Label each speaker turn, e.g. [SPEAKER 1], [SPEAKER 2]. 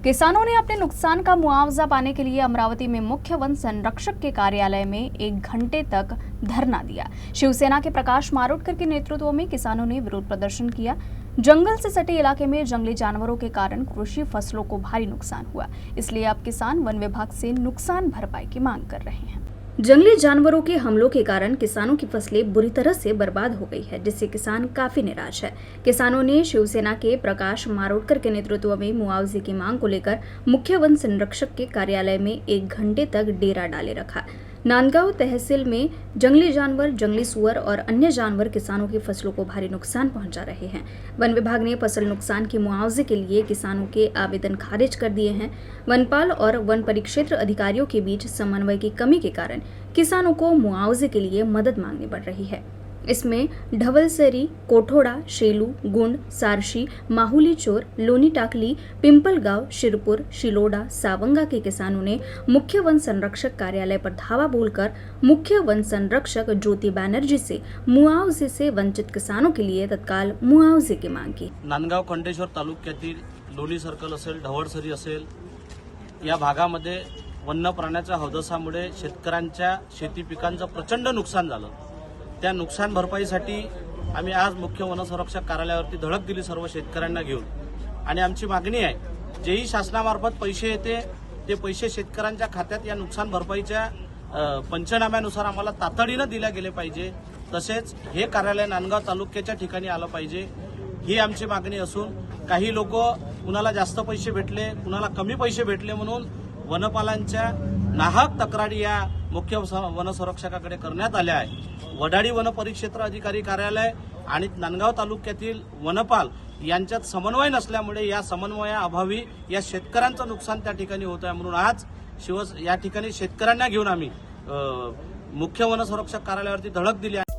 [SPEAKER 1] किसानों ने अपने नुकसान का मुआवजा पाने के लिए अमरावती में मुख्य वन संरक्षक के कार्यालय में 1 घंटे तक धरना दिया। शिवसेना के प्रकाश मारोटकर के नेतृत्व में किसानों ने विरोध प्रदर्शन किया। जंगल से सटे इलाके में जंगली जानवरों के कारण कृषि फसलों को भारी नुकसान हुआ, इसलिए अब किसान वन विभाग से नुकसान भरपाई की मांग कर रहे हैं। जंगली जानवरों के हमलों के कारण किसानों की फसलें बुरी तरह से बर्बाद हो गई है, जिससे किसान काफी निराश है। किसानों ने शिवसेना के प्रकाश मारोटकर के नेतृत्व में मुआवजे की मांग को लेकर मुख्य वन संरक्षक के कार्यालय में 1 घंटे तक डेरा डाले रखा। नांदगांव तहसील में जंगली जानवर, जंगली सुअर और अन्य जानवर किसानों की फसलों को भारी नुकसान पहुंचा रहे हैं। वन विभाग ने फसल नुकसान के मुआवजे के लिए किसानों के आवेदन खारिज कर दिए हैं। वनपाल और वन परिक्षेत्र अधिकारियों के बीच समन्वय की कमी के कारण किसानों को मुआवजे के लिए मदद मांगनी पड़ रही है। इसमें ढवलसरी, कोठोड़ा, शेलू, गुंड, सारशी, माहुली चोर, लोनी टाकली, पिंपलगांव, शिरपुर, शिलोडा, सावंगा के किसानों ने मुख्य वन संरक्षक कार्यालय पर धावा बोलकर मुख्य वन संरक्षक ज्योति बनर्जी से मुआवजे से वंचित किसानों के लिए तत्काल मुआवजे की मांग की।
[SPEAKER 2] नांदगाव खंडेश्वर तालुक्यातील लोणी सर्कल असेल, ढवळसरी असेल, या भागामध्ये वन्य प्राण्याच्या हौदसामुळे शेतकऱ्यांच्या शेती पिकांचं प्रचंड नुकसान झालं। त्या नुकसान भरपाईसाठी आम्ही आज मुख्य वनसंरक्षक कार्यालयावरती धडक दिली सर्व शेतकऱ्यांना घेऊन, आणि आमची मागणी आहे जेही शासनामार्फत पैसे येते ते पैसे शेतकऱ्यांच्या खात्यात या नुकसान भरपाईच्या पंचनाम्यानुसार आम्हाला तातडीनं दिल्या गेले पाहिजे। तसेच हे कार्यालय नांदगाव तालुक्याच्या ठिकाणी आलं पाहिजे ही आमची मागणी असून, काही लोक कुणाला जास्त पैसे भेटले, कुणाला कमी पैसे भेटले म्हणून वनपालांच्या नाहक तक्रारी या मुख्य वनसंरक्षकाकडे करण्यात आल्या आहे। वडाळी वन परिक्षेत्र अधिकारी कार्यालय आणि नांदगाव तालुक्यातील वनपाल यांच्यात समन्वय नसल्यामुळे या समन्वयाअभावी या शेतकऱ्यांचं नुकसान त्या ठिकाणी होत आहे। म्हणून आज या ठिकाणी शेतकऱ्यांना घेऊन आम्ही मुख्य वनसंरक्षक कार्यालयावरती धडक दिली आहे।